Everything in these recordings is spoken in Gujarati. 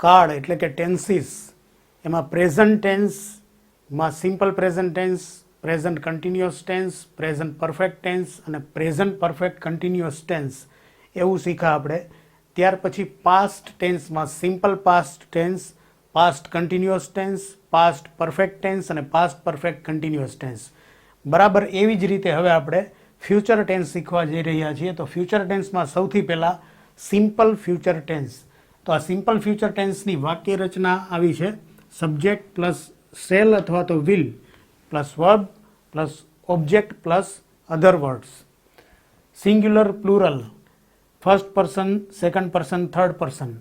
કાળ એટલે કે ટેન્સીસ, એમાં પ્રેઝન્ટ ટેન્સમાં simple present tense, present continuous tense, present perfect tense અને પ્રેઝન્ટ પરફેક્ટ કન્ટિન્યુઅસ ટેન્સ એવું શીખા આપણે. ત્યાર પછી પાસ્ટ ટેન્સમાં simple past tense, past continuous tense, past perfect tense અને પાસ્ટ પરફેક્ટ કન્ટિન્યુઅસ ટેન્સ. બરાબર એવી જ રીતે હવે આપણે ફ્યુચર ટેન્સ શીખવા જઈ રહ્યા છીએ. તો ફ્યુચર ટેન્સમાં સૌથી પહેલાં સિમ્પલ ફ્યુચર ટેન્સ. તો આ સિમ્પલ ફ્યુચર ટેન્સની વાક્ય રચના આવી છે: સબ્જેક્ટ પ્લસ શેલ અથવા તો will plus verb plus object plus other words, singular plural, first person, second person, third person.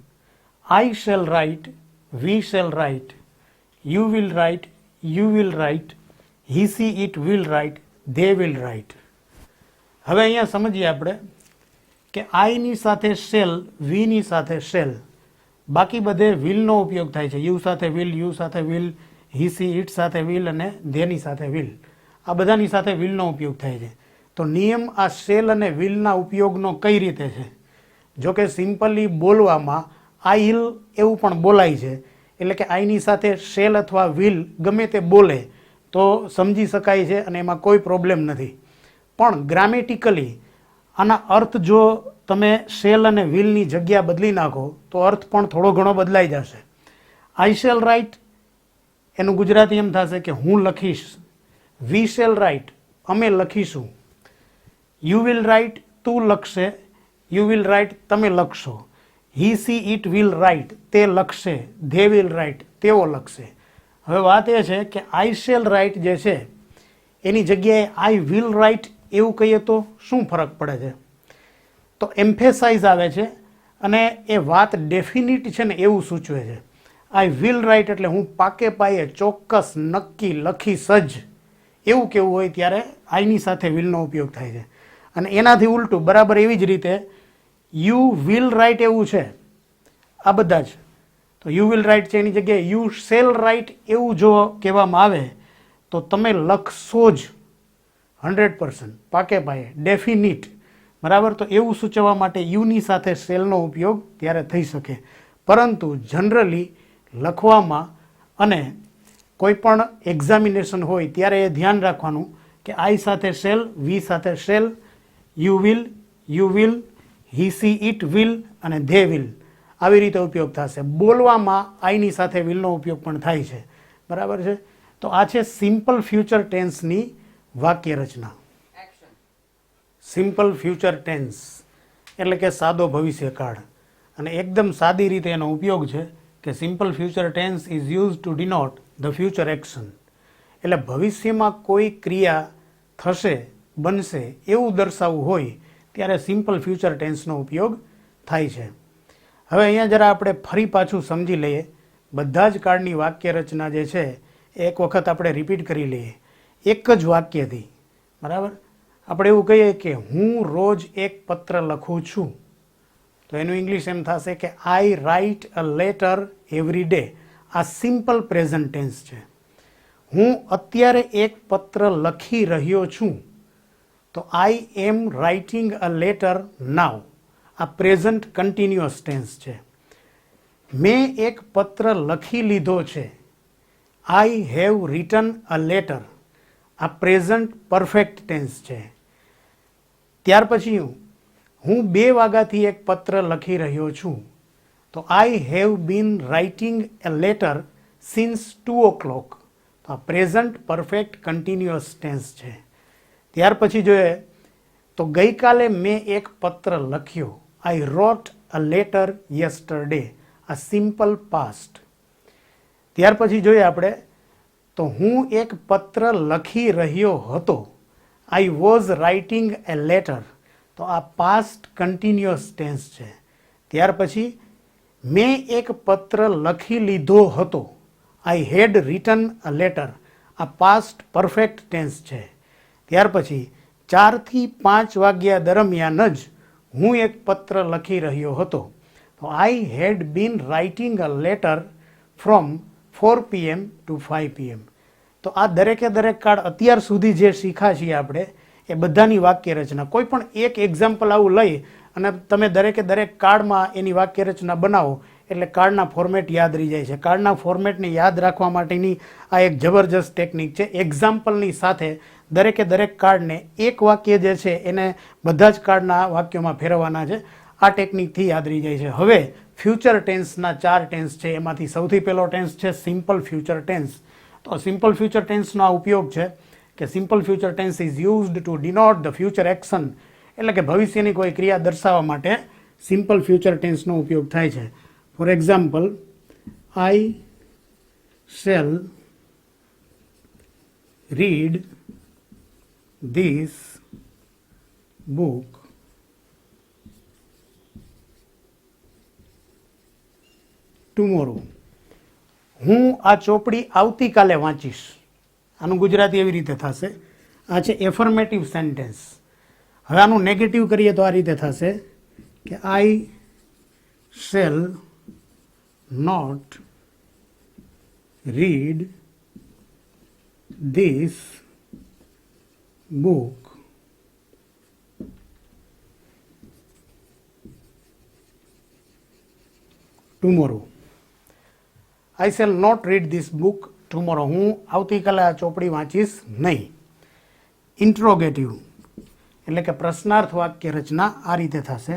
I shall write, we shall write, you will write, you will write, he she it will write, they will write. હવે અહીંયા સમજીએ આપણે કે આઈની સાથે શેલ, વીની સાથે શેલ, બાકી બધે વિલનો ઉપયોગ થાય છે. યુ સાથે વિલ, યુ સાથે વિલ, હી સી ઇટ સાથે વિલ અને ધેની સાથે વિલ, આ બધાની સાથે વિલનો ઉપયોગ થાય છે. તો નિયમ આ શેલ અને વિલના ઉપયોગનો કઈ રીતે છે? જો કે સિમ્પલી બોલવામાં આઈલ એવું પણ બોલાય છે, એટલે કે આઈની સાથે શેલ અથવા વિલ ગમે તે બોલે તો સમજી શકાય છે અને એમાં કોઈ પ્રોબ્લેમ નથી. પણ ગ્રામેટિકલી આના અર્થ જો તમે શેલ અને વિલની જગ્યા બદલી નાખો તો અર્થ પણ થોડો ઘણો બદલાઈ જશે. આઈ શેલ રાઇટ એનું ગુજરાતી એમ થશે કે હું લખીશ. વી શેલ રાઇટ અમે લખીશું. યુ વિલ રાઇટ તું લખશે. યુ વિલ રાઇટ તમે લખશો. હી સી ઇટ વિલ રાઇટ તે લખશે. ધે વિલ રાઇટ તેઓ લખશે. હવે વાત એ છે કે આઈ શેલ રાઇટ જે છે એની જગ્યાએ આઈ વિલ રાઇટ એવું કહીએ તો શું ફરક પડે છે? તો એમ્ફેસાઇઝ આવે છે અને એ વાત ડેફિનિટ છે ને એવું સૂચવે છે. આઈ વિલ રાઇટ એટલે હું પાકે પાયે ચોક્કસ નક્કી લખીશ જ એવું કેવું હોય ત્યારે આઈની સાથે વિલનો ઉપયોગ થાય છે. અને એનાથી ઉલટું બરાબર એવી જ રીતે યુ વિલ રાઇટ એવું છે આ બધા જ. તો યુ વિલ રાઇટ છે એની જગ્યાએ યુ શેલ રાઇટ એવું જો કહેવામાં આવે તો તમે લખશો જ 100% પાકે પાયે ડેફિનિટ. બરાબર, તો એવું સૂચવવા માટે યુની સાથે શેલનો ઉપયોગ ત્યારે થઈ શકે. પરંતુ જનરલી લખવામાં અને કોઈ પણ એક્ઝામિનેશન હોય ત્યારે એ ધ્યાન રાખવાનું કે આઈ સાથે શેલ, વી સાથે shall, you will, he she it will અને ધે વિલ આવી રીતે ઉપયોગ થશે. બોલવામાં આઈની સાથે વિલનો ઉપયોગ પણ થાય છે. બરાબર છે. તો આ છે સિમ્પલ ફ્યુચર ટેન્સની વાક્ય રચના. સિમ્પલ ફ્યુચર ટેન્સ એટલે કે સાદો ભવિષ્યકાળ. અને એકદમ સાદી રીતે એનો ઉપયોગ છે કે simple future tense is use to denote the future action. એટલે ભવિષ્યમાં કોઈ ક્રિયા થશે, બનશે એવું દર્શાવવું હોય ત્યારે સિમ્પલ ફ્યુચર ટેન્સનો ઉપયોગ થાય છે. હવે અહીંયા જરા આપણે ફરી પાછું સમજી લઈએ. બધા જ કાળની વાક્ય રચના જે છે એક વખત આપણે રિપીટ કરી લઈએ એક જ વાક્યથી. બરાબર, આપણે એવું કહીએ કે હું રોજ એક પત્ર લખું છું તો એનું ઇંગ્લિશ એમ થશે કે I write a letter every day. આ સિમ્પલ પ્રેઝન્ટ ટેન્સ છે. હું અત્યારે એક પત્ર લખી રહ્યો છું તો આઈ એમ રાઇટિંગ અ લેટર નાવ. આ પ્રેઝન્ટ કન્ટિન્યુઅસ ટેન્સ છે. મેં એક પત્ર લખી લીધો છે. આઈ હેવ રિટન અ લેટર. આ પ્રેઝન્ટ પરફેક્ટ ટેન્સ છે. ત્યાર પછી હું 2 વાગ્યાથી એક પત્ર લખી રહ્યો છું તો I have been writing a letter since 2 o'clock. તો આ પ્રેઝન્ટ પરફેક્ટ કન્ટિન્યુઅસ ટેન્સ છે. ત્યાર પછી જોઈએ તો ગઈકાલે મેં એક પત્ર લખ્યો. આઈ રોટ અ લેટર યસ્ટરડે. આ સિમ્પલ પાસ્ટ. ત્યાર પછી જોઈએ આપણે તો હું એક પત્ર લખી રહ્યો હતો. આઈ વોઝ રાઇટિંગ એ લેટર. તો આ પાસ્ટ કન્ટિન્યુઅસ ટેન્સ છે. ત્યાર પછી મેં એક પત્ર લખી લીધો હતો. આઈ હેડ રિટન અ લેટર. આ પાસ્ટ પરફેક્ટ ટેન્સ છે. ત્યાર પછી 4 થી 5 વાગ્યા દરમિયાન જ હું એક પત્ર લખી રહ્યો હતો. તો I had been writing a letter from 4 PM to 5 PM. તો આ દરેકે દરેક કાળ અત્યાર સુધી જે શીખા છીએ આપણે એ બધાની વાક્ય રચના. કોઈ પણ એક એક્ઝામ્પલ આવું લઈ અને તમે દરેકે દરેક કાળમાં એની વાક્ય રચના બનાવો એટલે કાર્ડના ફોર્મેટ યાદ રહી જાય છે. કાર્ડના ફોર્મેટને યાદ રાખવા માટેની આ એક જબરજસ્ત ટેકનિક છે. એક્ઝામ્પલની સાથે દરેકે દરેક કાર્ડને એક વાક્ય જે છે એને બધા જ કાર્ડના વાક્યોમાં ફેરવવાના છે. આ ટેકનિકથી યાદ રહી જાય છે. હવે ફ્યુચર ટેન્સના 4 ટેન્સ છે. એમાંથી સૌથી પહેલો ટેન્સ છે સિમ્પલ ફ્યુચર ટેન્સ. તો સિમ્પલ ફ્યુચર ટેન્સનો આ ઉપયોગ છે કે simple future tense is used to denote the future action, એટલે કે ભવિષ્યની કોઈ ક્રિયા દર્શાવવા માટે સિમ્પલ ફ્યુચર ટેન્સનો ઉપયોગ થાય છે. For example, I shell read this book tomorrow. હું આ ચોપડી આવતીકાલે વાંચીશ. આનું ગુજરાતી એવી રીતે થશે. આ છે એફર્મેટિવ સેન્ટેન્સ. હવે આનું નેગેટિવ કરીએ તો આ રીતે થશે કે I shall not read this book tomorrow. I shall not read this book tomorrow. હું આવતીકાલે આ ચોપડી વાંચીશ નહીં. ઇન્ટ્રોગેટિવ એટલે કે પ્રશ્નાર્થ વાક્ય રચના આ રીતે થશે.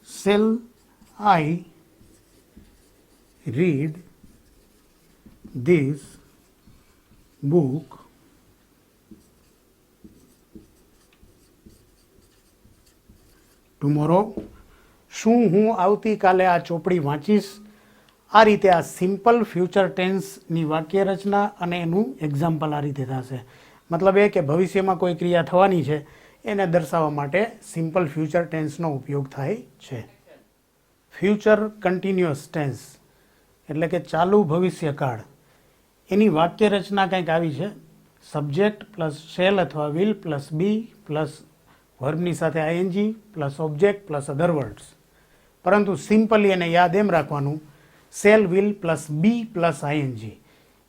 Shall I read this book tomorrow. શું હું આવતીકાલે આ ચોપડી વાંચીશ? આ રીતે આ સિમ્પલ ફ્યુચર ટેન્સની વાક્ય રચના અને એનું એક્ઝામ્પલ આ રીતે થશે. મતલબ એ કે ભવિષ્યમાં કોઈ ક્રિયા થવાની છે એને દર્શાવવા માટે સિમ્પલ ફ્યુચર ટેન્સનો ઉપયોગ થાય છે. ફ્યુચર કન્ટિન્યુઅસ ટેન્સ એટલે કે ચાલુ ભવિષ્યકાળ, એની વાક્ય રચના કંઈક આવી છે. સબ્જેક્ટ પ્લસ શેલ અથવા વિલ પ્લસ બી પ્લસ વર્બની સાથે ING plus object plus other words. પરંતુ સિમ્પલી એને યાદ એમ રાખવાનું shall will plus be plus ING.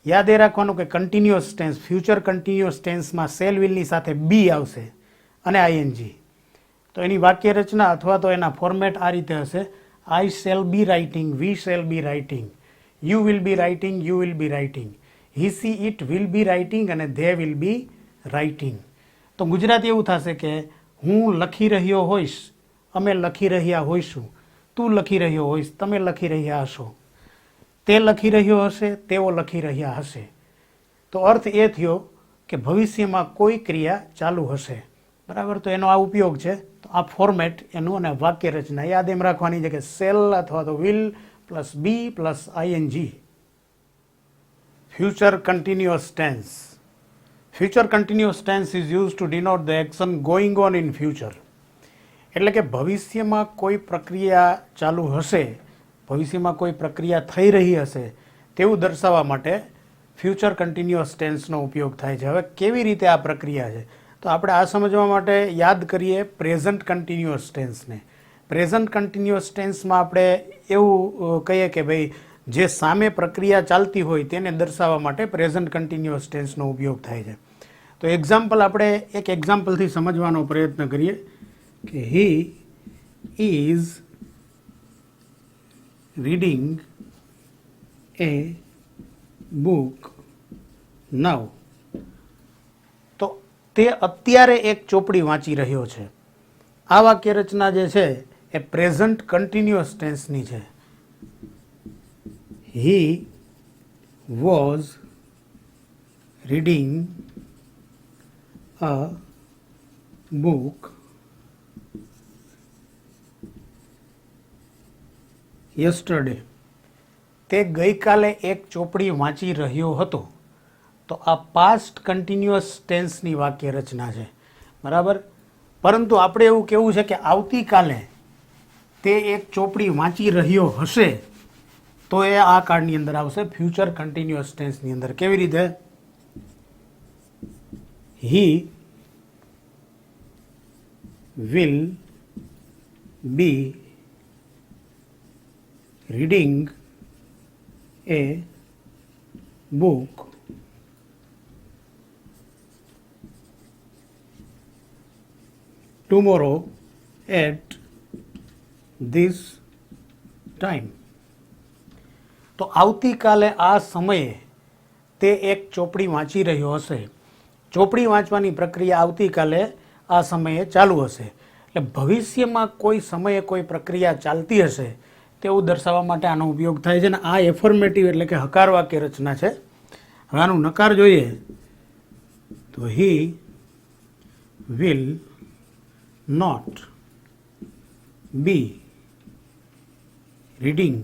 યાદ એ રાખવાનું કે કન્ટિન્યુઅસ ટેન્સ, ફ્યુચર કન્ટિન્યુઅસ ટેન્સમાં શેલ વિલની સાથે બી આવશે અને આઈએનજી. તો એની વાક્ય રચના અથવા તો એના ફોર્મેટ આ રીતે હશે. આઈ shall be writing, we shall be writing, you will be writing, you will be writing, he she it will be writing અને ધે વિલ બી રાઇટિંગ. તો ગુજરાતી એવું થશે કે હું લખી રહ્યો હોઈશ, અમે લખી રહ્યા હોઈશું, તું લખી રહ્યો હોઈશ, તમે લખી રહ્યા હશો, તે લખી રહ્યો હશે, તેઓ લખી રહ્યા હશે. તો અર્થ એ થયો કે ભવિષ્યમાં કોઈ ક્રિયા ચાલુ હશે. બરાબર. તો એનો આ ઉપયોગ છે. તો આ ફોર્મેટ એનું અને વાક્ય રચના યાદ એમ રાખવાની છે કે શેલ અથવા તો will plus be plus I N G. Future continuous tense. Future continuous tense is use to denote the action going on in future. એટલે કે ભવિષ્યમાં કોઈ પ્રક્રિયા ચાલુ હશે, ભવિષ્યમાં કોઈ પ્રક્રિયા થઈ રહી હશે તેવું દર્શાવવા માટે ફ્યુચર કન્ટિન્યુઅસ ટેન્સનો ઉપયોગ થાય છે. હવે કેવી રીતે આ પ્રક્રિયા છે તો આપણે આ સમજવા માટે યાદ કરીએ પ્રેઝન્ટ કન્ટિન્યુઅસ ટેન્સને. પ્રેઝન્ટ કન્ટિન્યુઅસ ટેન્સમાં આપણે એવું કહીએ કે ભાઈ જે સામે પ્રક્રિયા ચાલતી હોય તેને દર્શાવવા માટે પ્રેઝન્ટ કન્ટિન્યુઅસ ટેન્સનો ઉપયોગ થાય છે. તો એક્ઝામ્પલ આપણે એક એક્ઝામ્પલથી સમજવાનો પ્રયત્ન કરીએ કે he is reading a book now. તો તે અત્યારે એક ચોપડી વાંચી રહ્યો છે. આ વાક્ય રચના જે છે એ પ્રેઝન્ટ કન્ટિન્યુઅસ ટેન્સની છે. હી was reading a book yesterday. તે ગઈકાલે એક ચોપડી વાંચી રહ્યો હતો. તો આ પાસ્ટ કન્ટિન્યુઅસ ટેન્સની વાક્ય રચના છે. બરાબર. પરંતુ આપણે એવું કહેવું છે કે આવતીકાલે તે એક ચોપડી વાંચી રહ્યો હશે તો એ આ કાર્ડની અંદર આવશે ફ્યુચર કન્ટિન્યુઅસ ટેન્સની અંદર. કેવી રીતે? He will be reading a book tomorrow at this time. તો આવતીકાલે આ સમયે તે એક ચોપડી વાંચી રહ્યો હશે. ચોપડી વાંચવાની પ્રક્રિયા આવતીકાલે આ સમયે ચાલુ હશે. એટલે ભવિષ્યમાં કોઈ સમયે કોઈ પ્રક્રિયા ચાલતી હશે તેવું દર્શાવવા માટે આનો ઉપયોગ થાય છે. અને આ એફર્મેટિવ એટલે કે હકાર વાક્ય રચના છે. હવે આનું નકાર જોઈએ તો he will not be reading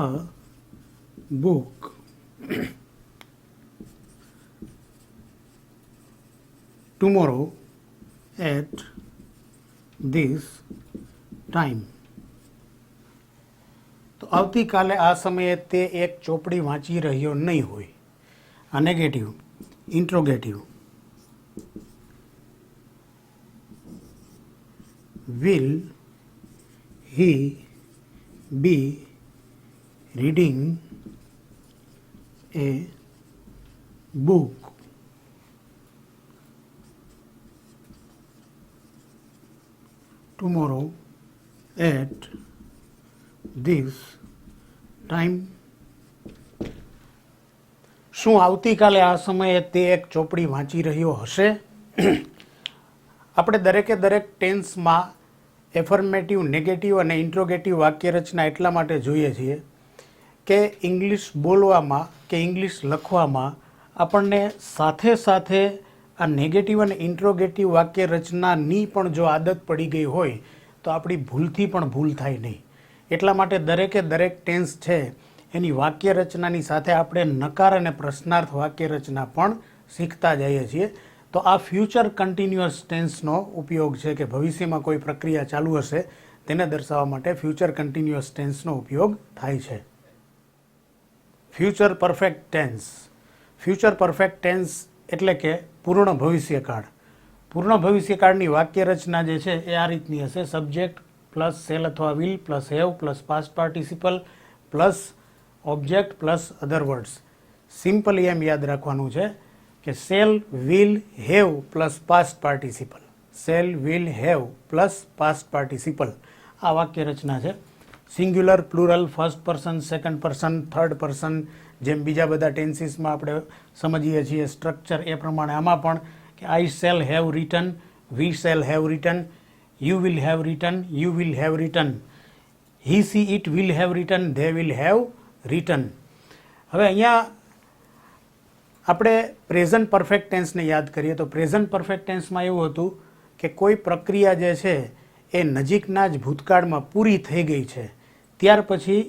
a book tomorrow at this time. તો આવતીકાલે આ સમયે તે એક ચોપડી વાંચી રહ્યો નહીં હોય. આ negative. Interrogative. will he be reading a book tomorrow at this time? શું આવતીકાલે આ સમયે તે એક ચોપડી વાંચી રહ્યો હશે? આપણે દરેકે દરેક ટેન્સમાં એફર્મેટિવ, નેગેટિવ અને ઇન્ટ્રોગેટિવ વાક્ય રચના એટલા માટે જોઈએ છીએ કે ઇંગ્લિશ બોલવામાં કે ઇંગ્લિશ લખવામાં આપણને સાથે સાથે આ નેગેટિવ અને ઇન્ટ્રોગેટિવ વાક્ય રચનાની પણ જો આદત પડી ગઈ હોય તો આપણી ભૂલથી પણ ભૂલ થાય નહીં. એટલા માટે દરેકે દરેક ટેન્સ છે એની વાક્ય રચનાની સાથે આપણે નકાર અને પ્રશ્નાર્થ વાક્ય રચના પણ શીખતા જઈએ છીએ. તો આ ફ્યુચર કન્ટિન્યુઅસ ટેન્સનો ઉપયોગ છે કે ભવિષ્યમાં કોઈ પ્રક્રિયા ચાલુ હશે તેને દર્શાવવા માટે ફ્યુચર કન્ટિન્યુઅસ ટેન્સનો ઉપયોગ થાય છે. Future perfect tense. Future perfect tense એટલે કે પૂર્ણ ભવિષ્યકાળ. પૂર્ણ ભવિષ્યકાળની વાક્ય રચના જે છે એ આ રીતની હશે. સબ્જેક્ટ પ્લસ સેલ અથવા will plus have plus past participle plus object plus other words. Simply એમ યાદ રાખવાનું છે કે shall will have plus past participle. Shall will have plus past participle આ વાક્ય રચના છે. Singular, plural, first person, second person, third person, જેમ બીજા બધા ટેન્સીસમાં આપણે સમજીએ છીએ સ્ટ્રક્ચર એ પ્રમાણે આમાં પણ કે I shall have return, V shall have return, you will have return, you will have return, he she it will have return, they will have return. હવે અહીંયા આપણે પ્રેઝન્ટ પરફેક્ટ ટેન્સને યાદ કરીએ તો પ્રેઝન્ટ પરફેક્ટ ટેન્સમાં એવું હતું કે કોઈ પ્રક્રિયા જે છે એ નજીકના જ ભૂતકાળમાં પૂરી થઈ ગઈ છે. ત્યાર પછી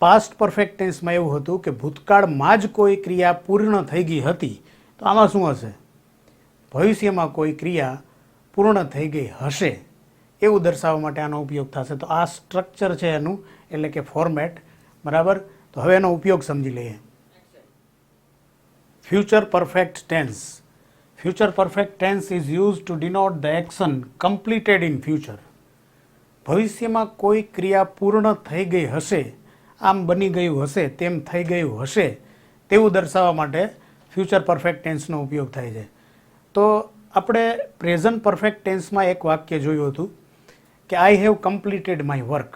પાસ્ટ પરફેક્ટ ટેન્સમાં એવું હતું કે ભૂતકાળમાં જ કોઈ ક્રિયા પૂર્ણ થઈ ગઈ હતી. તો આમાં શું હશે? ભવિષ્યમાં કોઈ ક્રિયા પૂર્ણ થઈ ગઈ હશે એવું દર્શાવવા માટે આનો ઉપયોગ થશે. તો આ સ્ટ્રક્ચર છે એનું, એટલે કે ફોર્મેટ. બરાબર. તો હવે એનો ઉપયોગ સમજી લઈએ. Future perfect tense. Future perfect tense is used to denote the action completed in future. ભવિષ્યમાં કોઈ ક્રિયા પૂર્ણ થઈ ગઈ હશે, આમ બની ગયું હશે, તેમ થઈ ગયું હશે તેવું દર્શાવવા માટે ફ્યુચર પરફેક્ટ ટેન્સનો ઉપયોગ થાય છે. તો આપણે પ્રેઝન્ટ પરફેક્ટ ટેન્સમાં એક વાક્ય જોયું હતું કે I have completed my work,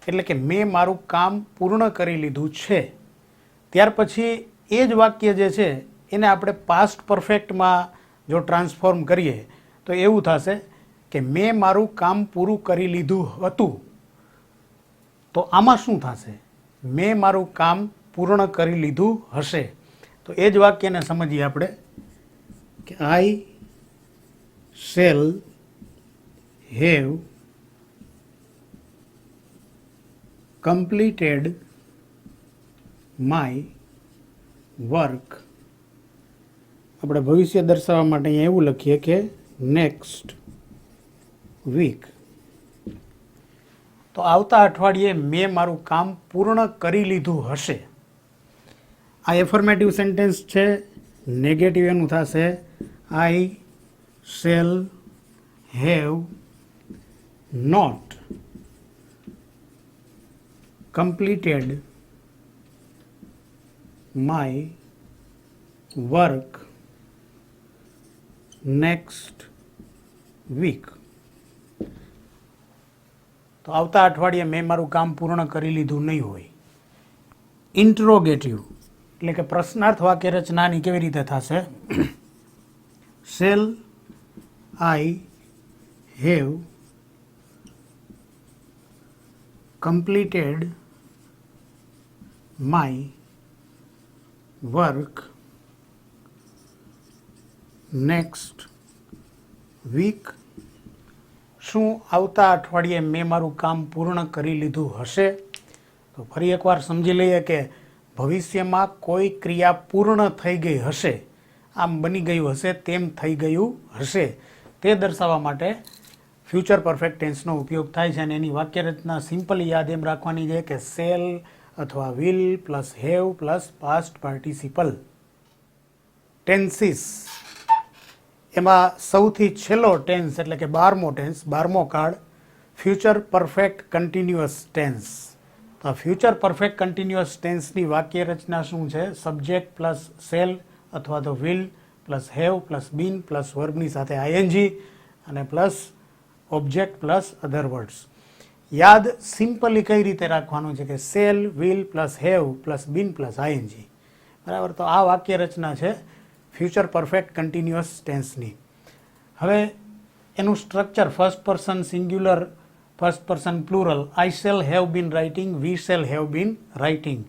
એટલે કે મેં મારું કામ પૂર્ણ કરી લીધું છે. ત્યાર પછી એ જ વાક્ય જે છે એને આપણે પાસ્ટ પરફેક્ટમાં જો ટ્રાન્સફોર્મ કરીએ તો એવું થશે કે મેં મારું કામ પૂરું કરી લીધું હતું. તો આમાં શું થશે? મેં મારું કામ પૂર્ણ કરી લીધું હશે. તો એ જ વાક્યને સમજીએ આપણે કે I shall have completed my work. આપણે ભવિષ્ય દર્શાવવા માટે અહીંયા એવું લખીએ કે નેક્સ્ટ વીક. તો આવતા અઠવાડિયે મેં મારું કામ પૂર્ણ કરી લીધું હશે. આ એફર્મેટિવ સેન્ટેન્સ છે. નેગેટિવ એનું થશે I shall have not completed my work next week. તો આવતા અઠવાડિયે મેં મારું કામ પૂર્ણ કરી લીધું નહીં હોય. ઇન્ટ્રોગેટિવ એટલે કે પ્રશ્નાર્થ વાક્ય રચનાની કેવી રીતે થશે? Shall I have completed my work next week? શું આવતા અઠવાડિયે મેં મારું કામ પૂર્ણ કરી લીધું હશે? તો ફરી એકવાર સમજી લઈએ કે ભવિષ્યમાં કોઈ ક્રિયા પૂર્ણ થઈ ગઈ હશે, આમ બની ગયું હશે, તેમ થઈ ગયું હશે, તે દર્શાવવા માટે ફ્યુચર પરફેક્ટ ટેન્સનો ઉપયોગ થાય છે. અને એની વાક્ય રચના સિમ્પલી યાદ એમ રાખવાની છે કે શેલ અથવા will plus have plus past participle. Tenses એમાં સૌથી છેલ્લો ટેન્સ એટલે કે 12મો ટેન્સ, 12મો card future perfect continuous tense. તો ફ્યુચર પરફેક્ટ કન્ટિન્યુઅસ ટેન્સની વાક્ય રચના શું છે? સબ્જેક્ટ પ્લસ શેલ અથવા તો will plus have plus been plus વર્બની સાથે આઈએનજી અને plus object plus other words. યાદ સિમ્પલી કઈ રીતે રાખવાનું છે કે shall will plus have plus been plus ING. બરાબર, તો આ વાક્ય રચના છે ફ્યુચર પરફેક્ટ કન્ટિન્યુઅસ ટેન્સની. હવે એનું structure first person singular, first person plural. I shall have been writing, we shall have been writing.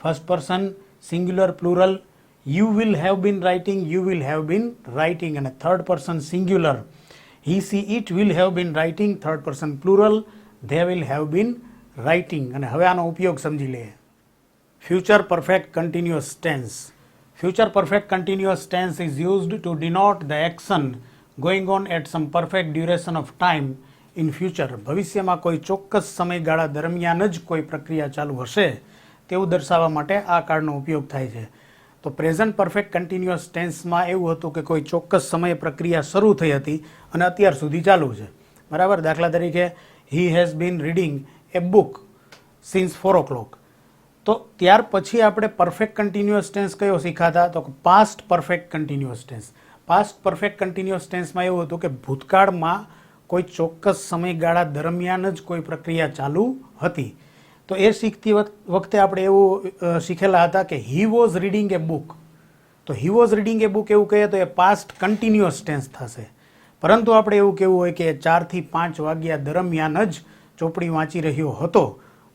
First person singular plural, you will have been writing, you will have been writing. અને third person singular, he, she, it will have been writing. third person plural, they will have been writing. અને હવે આનો ઉપયોગ સમજી લઈએ. future perfect continuous tense. future perfect continuous tense is used to denote the action going on at some perfect duration of time in future. ભવિષ્યમાં કોઈ ચોક્કસ સમયગાળા દરમિયાન જ કોઈ પ્રક્રિયા ચાલુ હશે તેવું દર્શાવવા માટે આ કાર્ડનો ઉપયોગ થાય છે. તો પ્રેઝન્ટ પરફેક્ટ કન્ટિન્યુઅસ ટેન્સમાં એવું હતું કે કોઈ ચોક્કસ સમયે પ્રક્રિયા શરૂ થઈ હતી અને અત્યાર સુધી ચાલુ છે. બરાબર, દાખલા તરીકે he has been reading a book since 4 o'clock. તો ત્યાર પછી આપણે પરફેક્ટ કન્ટિન્યુઅસ ટેન્સ કયો શીખાતા? તો past perfect continuous tense. Past perfect continuous ટેન્સમાં એવું હતું કે ભૂતકાળમાં કોઈ ચોક્કસ સમયગાળા દરમિયાન જ કોઈ પ્રક્રિયા ચાલુ હતી. તો એ શીખતી વખતે આપણે એવું શીખેલા હતા કે he was reading a book. તો he was reading a book એવું કહીએ તો એ પાસ્ટ કન્ટિન્યુઅસ ટેન્સ થશે. પરંતુ આપણે એવું કહેવું હોય કે 4 થી 5 વાગ્યા દરમિયાન જ ચોપડી વાંચી રહ્યો હતો,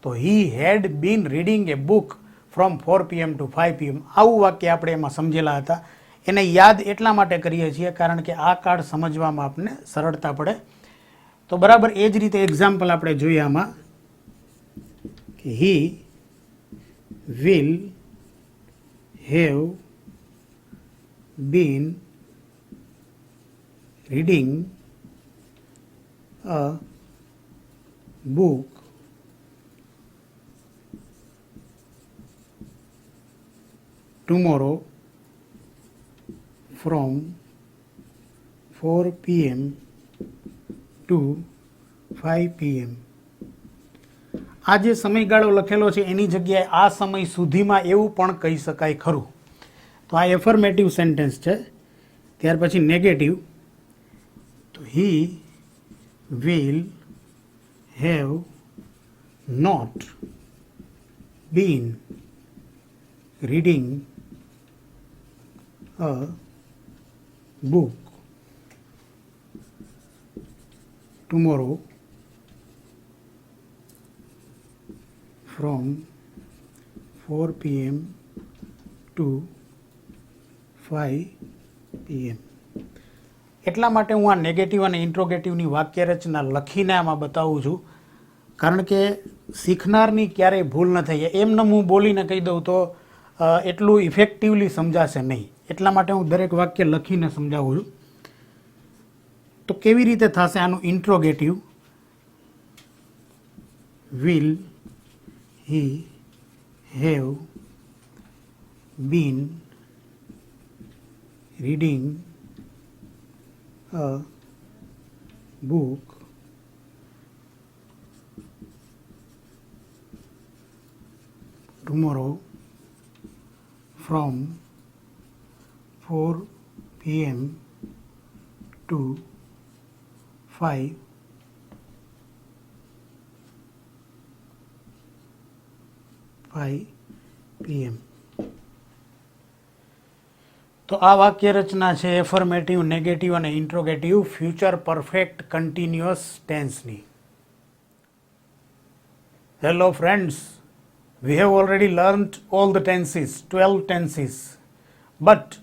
તો he had been reading a book from 4 PM to 5 PM. આવું વાક્ય આપણે એમાં સમજેલા હતા. એને યાદ એટલા માટે કરીએ છીએ કારણ કે આ કાર્ડ સમજવામાં આપણને સરળતા પડે. તો બરાબર એ જ રીતે એક્ઝામ્પલ આપણે જોઈએ આમાં. He will have been reading a book tomorrow from 4 PM to 5 PM. આ જે સમયગાળો લખેલો છે એની જગ્યાએ આ સમય સુધીમાં એવું પણ કહી શકાય ખરું. તો આ એફર્મેટિવ સેન્ટેન્સ છે. ત્યાર પછી નેગેટિવ. તો he will have not been reading a book tomorrow from 4 PM to 5 PM. એટલા માટે હું આ નેગેટિવ અને ઇન્ટ્રોગેટિવની વાક્ય રચના લખીને આમાં બતાવું છું કારણ કે શીખનારની ક્યારેય ભૂલ ન થઈ જાય. એમને હું બોલીને કહી દઉં તો એટલું ઇફેક્ટિવલી સમજાશે નહીં. એટલા માટે હું દરેક વાક્ય લખીને સમજાવું છું. તો કેવી રીતે થશે આનું interrogative? Will he have been reading a book tomorrow from 4 PM to 5 5 PM. તો આ વાક્ય રચના છે એફર્મેટિવ, નેગેટિવ અને ઇન્ટ્રોગેટિવ ફ્યુચર પરફેક્ટ કન્ટિન્યુઅસ ટેન્સની. Hello friends, we have already learned all the tenses, 12 tenses. But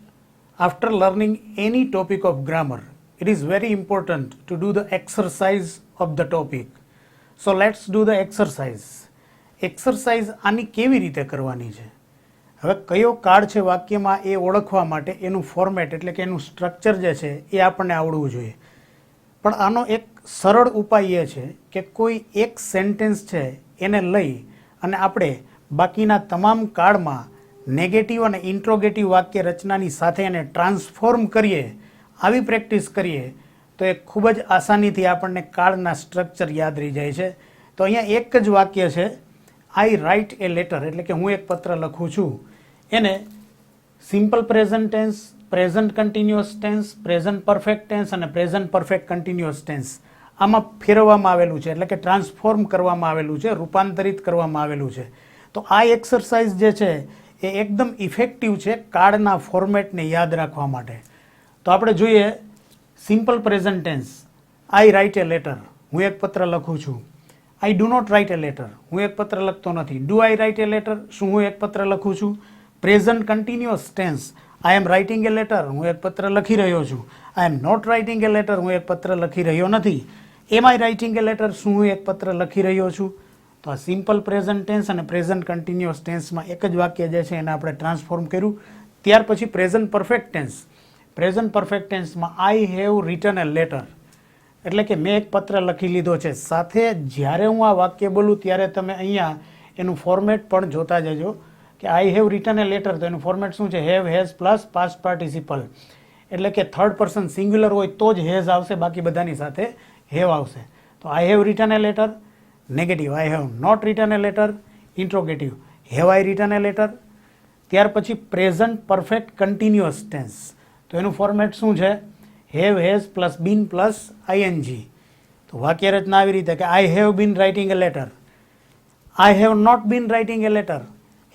after learning any topic of grammar, it is very important to do the exercise of the topic. So let's do the exercise. Exercise આની કેવી રીતે કરવાની છે? હવે કયો કાર્ડ છે વાક્યમાં એ ઓળખવા માટે એનું ફોર્મેટ એટલે કે એનું સ્ટ્રક્ચર જે છે એ આપણને આવડવું જોઈએ. પણ આનો એક સરળ ઉપાય એ છે કે કોઈ એક સેન્ટેન્સ છે એને લઈ અને આપણે બાકીના તમામ કાર્ડમાં નેગેટિવ અને ઇન્ટ્રોગેટિવ વાક્ય રચનાની સાથે એને ટ્રાન્સફોર્મ કરીએ, આવી પ્રેક્ટિસ કરીએ તો એ ખૂબ જ આસાનીથી આપણને કાર્ડના સ્ટ્રક્ચર યાદ રહી જાય છે. તો અહીંયા એક જ વાક્ય છે, આઈ રાઇટ એ લેટર, એટલે કે હું એક પત્ર લખું છું. એને simple present tense, present continuous tense, present perfect tense અને પ્રેઝન્ટ પરફેક્ટ કન્ટિન્યુઅસ ટેન્સ આમાં ફેરવવામાં આવેલું છે, એટલે કે ટ્રાન્સફોર્મ કરવામાં આવેલું છે, રૂપાંતરિત કરવામાં આવેલું છે. તો આ એક્સરસાઇઝ જે છે એ એકદમ ઇફેક્ટિવ છે કાર્ડના ફોર્મેટને યાદ રાખવા માટે. તો આપણે જોઈએ simple present tense, I write a letter, હું એક પત્ર લખું છું. I do not write a letter, હું એક પત્ર લખતો નથી. Do I write a letter, શું હું એક પત્ર લખું છું? Present continuous tense, I am writing a letter, હું એક પત્ર લખી રહ્યો છું. I am not writing a letter, હું એક પત્ર લખી રહ્યો નથી. એમ આઈ રાઇટિંગ એ લેટર, શું હું એક પત્ર લખી રહ્યો છું? તો આ સિમ્પલ પ્રેઝન્ટ ટેન્સ અને પ્રેઝન્ટ કન્ટિન્યુઅસ ટેન્સમાં એક જ વાક્ય જે છે એને આપણે ટ્રાન્સફોર્મ કર્યું. ત્યાર પછી present perfect tense, present perfect ટેન્સમાં I have written a letter, એટલે કે મેં એક પત્ર લખી લીધો છે. સાથે જ્યારે હું આ વાક્ય બોલું ત્યારે તમે અહીંયા એનું ફોર્મેટ પણ જોતા જજો કે I have written a letter, તો એનું ફોર્મેટ શું છે? Have, has plus past participle, એટલે કે થર્ડ પર્સન સિંગ્યુલર હોય તો જ હેઝ આવશે, બાકી બધાની સાથે હેવ આવશે. તો I have written a letter, negative I have not written a letter, interrogative have I written a letter. ત્યાર પછી પ્રેઝન્ટ પરફેક્ટ કન્ટિન્યુઅસ ટેન્સ, તો એનું ફોર્મેટ શું છે? Have, has plus been plus ING. તો વાક્ય રચના આવી રીતે કે I have been writing a letter, I have not been writing a letter,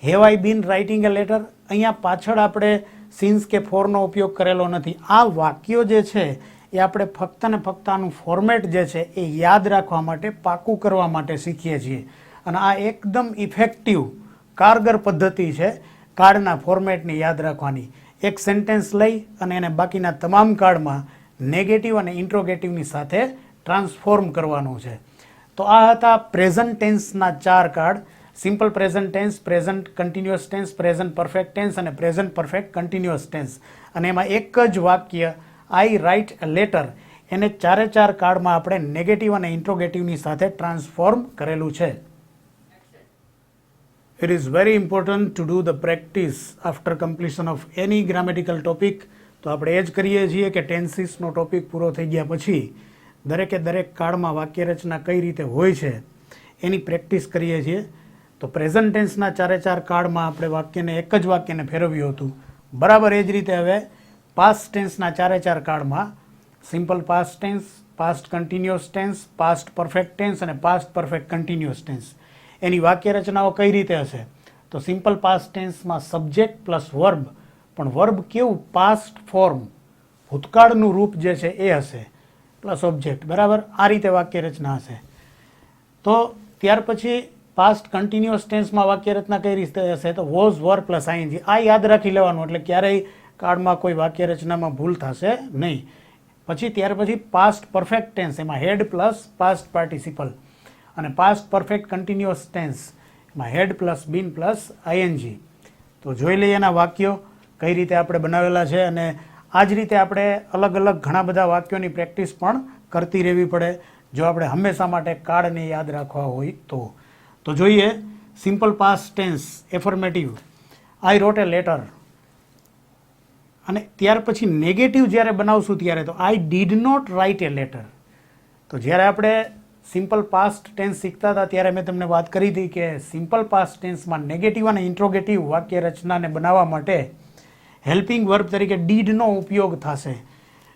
have I been writing a letter. અહીંયા પાછળ આપણે સિન્સ કે ફોરનો ઉપયોગ કરેલો નથી. આ વાક્યો જે છે એ આપણે ફક્ત ને ફક્ત આનું ફોર્મેટ જે છે એ યાદ રાખવા માટે, પાકું કરવા માટે શીખીએ છીએ. અને આ એકદમ ઇફેક્ટિવ કારગર પદ્ધતિ છે કાર્ડના ફોર્મેટને યાદ રાખવાની. એક સેન્ટેન્સ લઈ અને એને બાકીના તમામ કાર્ડમાં નેગેટિવ અને ઇન્ટ્રોગેટિવની સાથે ટ્રાન્સફોર્મ કરવાનું છે. તો આ હતા પ્રેઝન્ટ ટેન્સના 4 card, simple present tense, present continuous tense, present perfect tense અને પ્રેઝન્ટ પરફેક્ટ કન્ટિન્યુઅસ ટેન્સ. અને એમાં એક જ વાક્ય આઈ રાઇટ અ લેટર, એને 4 કાર્ડમાં આપણે નેગેટિવ અને ઇન્ટ્રોગેટિવની સાથે ટ્રાન્સફોર્મ કરેલું છે. It is very important to do the practice after completion of any grammatical topic. તો આપણે એ જ કરીએ છીએ કે ટેન્સીસનો ટોપિક પૂરો થઈ ગયા પછી દરેકે દરેક કાર્ડમાં વાક્ય રચના કઈ રીતે હોય છે એની પ્રેક્ટિસ કરીએ છીએ. તો પ્રેઝન્ટ ટેન્સના 4 કાર્ડમાં આપણે વાક્યને એક જ વાક્યને ફેરવ્યું હતું. બરાબર એ જ રીતે હવે પાસ્ટ ટેન્સના 4 કાર્ડમાં simple past tense, past continuous tense, past perfect tense અને પાસ્ટ પરફેક્ટ કન્ટિન્યુઅસ ટેન્સ એની વાક્ય રચનાઓ કઈ રીતે હશે? તો સિમ્પલ પાસ્ટ ટેન્સમાં સબ્જેક્ટ પ્લસ વર્બ, પણ વર્બ કેવું? પાસ્ટ ફોર્મ, ભૂતકાળનું રૂપ જે છે એ હશે, પ્લસ ઓબ્જેક્ટ. બરાબર, આ રીતે વાક્ય રચના હશે. તો ત્યાર પછી પાસ્ટ કન્ટિન્યુઅસ ટેન્સમાં વાક્ય રચના કઈ રીતે હશે? તો વોઝ, વર પ્લસ આઈએનજી. આ યાદ રાખી લેવાનું, એટલે ક્યારેય કાર્ડમાં કોઈ વાક્ય રચનામાં ભૂલ થશે નહીં. પછી ત્યાર પછી પાસ્ટ પરફેક્ટ ટેન્સ, એમાં હેડ પ્લસ પાસ્ટ પાર્ટિસિપલ. અને પાસ્ટ પરફેક્ટ કન્ટિન્યુઅસ ટેન્સ, એમાં had plus been plus ING. તો જોઈ લઈએ એના વાક્યો કઈ રીતે આપણે બનાવેલા છે. અને આ જ રીતે આપણે અલગ અલગ ઘણા બધા વાક્યોની પ્રેક્ટિસ પણ કરતી રહેવી પડે જો આપણે હંમેશા માટે કાર્ડને યાદ રાખવા હોય તો. તો જોઈએ simple past tense affirmative, I wrote a letter. અને ત્યાર પછી નેગેટિવ જ્યારે બનાવશું ત્યારે તો I did not write a letter. તો જ્યારે આપણે સિમ્પલ પાસ્ટ ટેન્સ શીખતા હતા ત્યારે મેં તમને વાત કરી હતી કે સિમ્પલ પાસ્ટ ટેન્સમાં નેગેટિવ અને ઇન્ટ્રોગેટિવ વાક્ય રચનાને બનાવવા માટે હેલ્પિંગ વર્બ તરીકે ડીડનો ઉપયોગ થશે.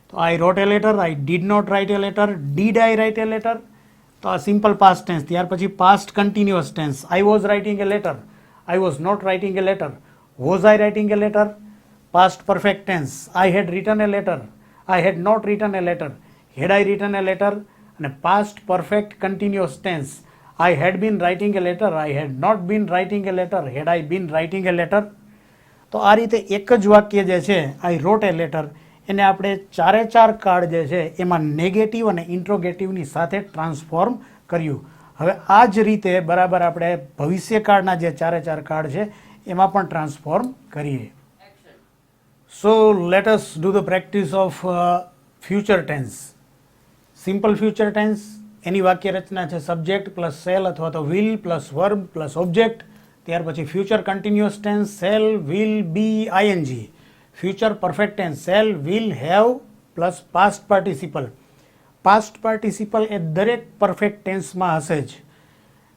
તો I wrote a letter, I did not write a letter, did I write a letter. તો આ સિમ્પલ પાસ્ટ ટેન્સ. ત્યાર પછી past continuous tense, I was writing a letter, I was not writing a letter. Was I writing a letter? Past perfect tense. I had written a letter. I had not written a letter. Had I written a letter? And a past perfect continuous tense. I had been writing a letter. I had not been writing a letter. Had I been writing a letter? તો આ રીતે એક જ વાક્ય જે છે આઈ રોટ એ લેટર, એને આપણે ચારે ચાર કાર્ડ જે છે એમાં નેગેટિવ અને ઇન્ટ્રોગેટિવની સાથે ટ્રાન્સફોર્મ કર્યું. હવે આ જ રીતે બરાબર આપણે ભવિષ્યકાળના જે ચારે ચાર કાર્ડ છે એમાં પણ ટ્રાન્સફોર્મ કરીએ. So let us do the practice of future tense. Simple future tense એની વાક્ય રચના છે સબ્જેક્ટ પ્લસ સેલ અથવા તો will plus verb plus object. ત્યાર પછી future continuous tense shall will be ING. Future perfect tense shall will have plus past participle. Past participle એ દરેક પરફેક્ટ ટેન્સમાં હશે જ.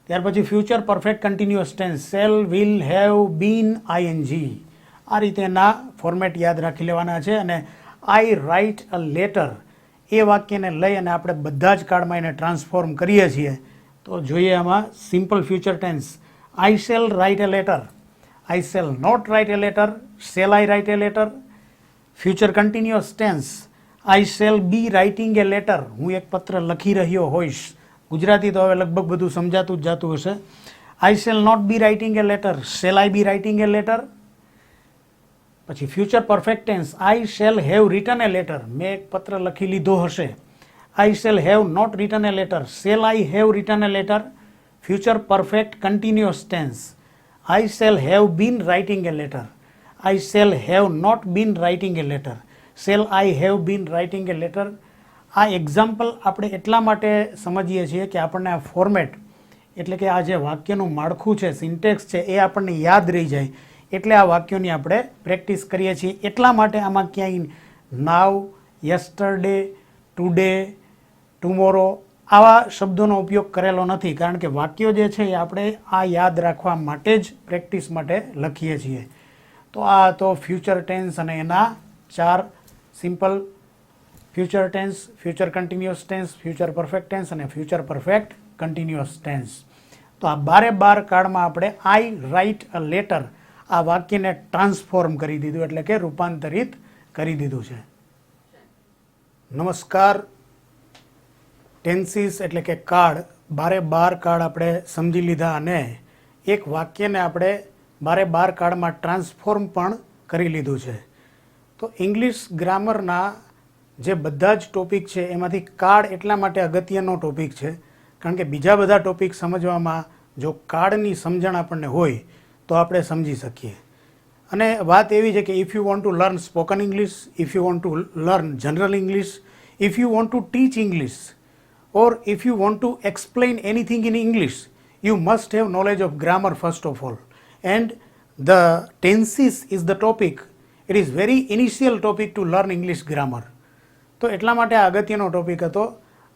ત્યાર પછી future perfect continuous tense shall will have been ING. આ રીતેના ફોર્મેટ યાદ રાખી લેવાના છે. અને આઈ રાઇટ અ લેટર એ વાક્યને લઈ અને આપણે બધા જ કાર્ડમાં એને ટ્રાન્સફોર્મ કરીએ છીએ. તો જોઈએ આમાં simple future tense. I shall write a letter. I shall not write a letter. Shall I write a letter? Future continuous tense. I shall be writing a letter. હું એક પત્ર લખી રહ્યો હોઈશ. ગુજરાતી તો હવે લગભગ બધું સમજાતું જ જાતું હશે. I shall not be writing a letter. Shall I be writing a letter? પછી future perfect tense. I shall have written a letter. મેં એક પત્ર લખી લીધો હશે. I shall have not written a letter. Shall I have written a letter? Future perfect continuous tense. I shall have been writing a letter. I shall have not been writing a letter. Shall I have been writing a letter? આ એક્ઝામ્પલ આપણે એટલા માટે સમજીએ છીએ કે આપણને આ ફોર્મેટ એટલે કે આ જે વાક્યનું માળખું છે, સિન્ટેક્સ છે, એ આપણને યાદ રહી જાય. એટલે આ વાક્યોની આપણે પ્રેક્ટિસ કરીએ છીએ. એટલા માટે આમાં ક્યાંય નાવ, યસ્ટરડે, ટુડે, ટુમોરો આવા શબ્દોનો ઉપયોગ કરેલો નથી. કારણ કે વાક્યો જે છે એ આપણે આ યાદ રાખવા માટે જ પ્રેક્ટિસ માટે લખીએ છીએ. તો આ તો ફ્યુચર ટેન્સ અને એના ચાર simple future tense, future continuous tense, future perfect tense અને ફ્યુચર પરફેક્ટ કન્ટિન્યુઅસ ટેન્સ. તો આ 12 કાર્ડમાં આપણે આઈ રાઇટ અ લેટર આ વાક્યને ટ્રાન્સફોર્મ કરી દીધું, એટલે કે રૂપાંતરિત કરી દીધું છે. નમસ્કાર. ટેન્સીસ એટલે કે કાર્ડ 12 કાર્ડ આપણે સમજી લીધા અને એક વાક્યને આપણે 12 કાર્ડમાં ટ્રાન્સફોર્મ પણ કરી લીધું છે. તો ઇંગ્લિશ ગ્રામરના જે બધા જ ટોપિક છે એમાંથી કાર્ડ એટલા માટે અગત્યનો ટોપિક છે કારણ કે બીજા બધા ટોપિક સમજવામાં જો કાર્ડની સમજણ આપણને હોય તો આપણે સમજી શકીએ. અને વાત એવી છે કે if you want to learn spoken English, if you want to learn general English, if you want to teach English, or if you want to explain anything in English, you must have knowledge of grammar first of all. And the tenses is the topic. It is very initial topic to learn English grammar. તો એટલા માટે આ અગત્યનો ટોપિક હતો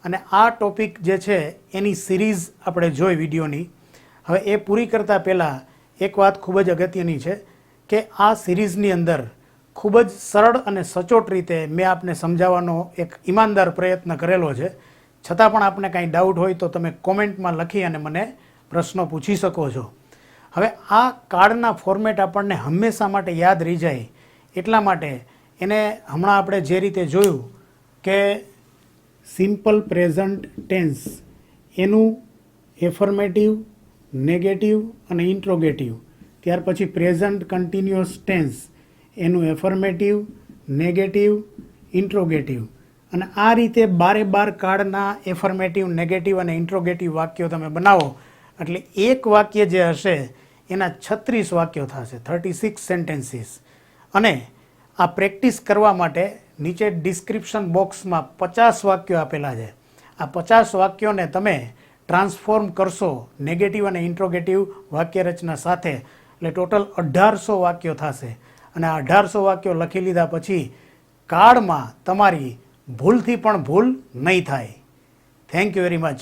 અને આ ટોપિક જે છે એની સિરીઝ આપણે જોઈ વિડીયોની. હવે એ પૂરી કરતાં પહેલાં એક વાત ખૂબ જ અગત્યની છે કે આ સિરીઝની અંદર ખૂબ જ સરળ અને સચોટ રીતે મેં આપને સમજાવવાનો એક ઈમાનદાર પ્રયત્ન કરેલો છે. છતાં પણ આપને કાંઈ ડાઉટ હોય તો તમે કોમેન્ટમાં લખી અને મને પ્રશ્નો પૂછી શકો છો. હવે આ કાર્ડના ફોર્મેટ આપણને હંમેશા માટે યાદ રહી જાય એટલા માટે એને હમણાં આપણે જે રીતે જોયું કે સિમ્પલ પ્રેઝન્ટ ટેન્સ એનું એફર્મેટિવ, નેગેટિવ અને ઇન્ટ્રોગેટિવ, ત્યાર પછી પ્રેઝન્ટ કન્ટિન્યુઅસ ટેન્સ એનું એફર્મેટિવ, નેગેટિવ, ઇન્ટ્રોગેટિવ, અને આ રીતે 12 કાર્ડના એફર્મેટિવ, નેગેટિવ અને ઇન્ટ્રોગેટિવ વાક્યો તમે બનાવો એટલે એક વાક્ય જે હશે એના 36 વાક્યો થશે, 36 સેન્ટેન્સીસ. અને આ પ્રેક્ટિસ કરવા માટે નીચે ડિસ્ક્રિપ્શન બોક્સમાં 50 વાક્યો આપેલા છે. આ 50 વાક્યોને તમે ટ્રાન્સફોર્મ કરશો નેગેટિવ અને ઇન્ટ્રોગેટિવ વાક્ય રચના સાથે એટલે ટોટલ 1800 વાક્યો થશે. અને આ 1800 વાક્યો લખી લીધા પછી કાર્ડમાં તમારી ભૂલથી પણ ભૂલ નહીં થાય. Thank you very much.